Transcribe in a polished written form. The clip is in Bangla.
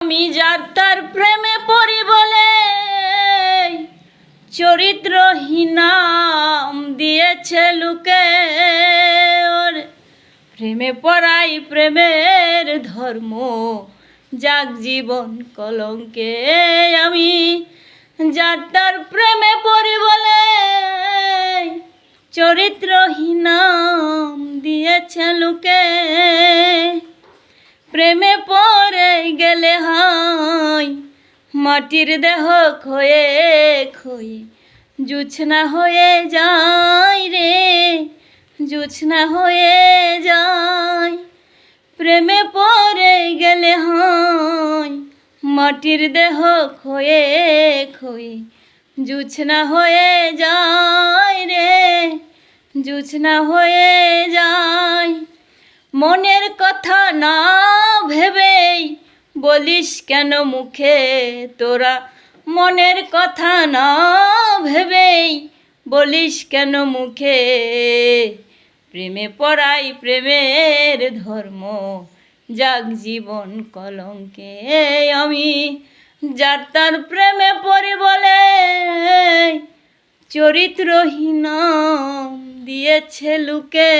আমি যার তার প্রেমে পড়ি বলে চরিত্রহীন নাম দিয়েছে লোকে। ওরে প্রেমে পড়াই প্রেমের ধর্ম, যাক জীবন কলঙ্কে। আমি যার তার প্রেমে পড়ি বলে চরিত্রহীন নাম দিয়েছে লোকে। প্রেমে পড়ে গেলে হয় মাটির দেহ ক্ষয়ে ক্ষয়ে, জোছনা হয়ে যায় রে, জোছনা হয়ে যায়। প্রেমে পড়ে গেলে হয় মাটির দেহ ক্ষয়ে ক্ষয়ে, জোছনা হয়ে যায় রে, জোছনা হয়ে যায়। মনের কথা না ভেবেই বলিস কেন মুখে তোরা, মনের কথা না ভেবেই বলিস কেন মুখে। প্রেমে পড়াই প্রেমের ধর্ম, যাক জীবন কলঙ্কে। আমি যার তার প্রেমে পড়ি বলে চরিত্রহীন নাম দিয়েছে লোকে।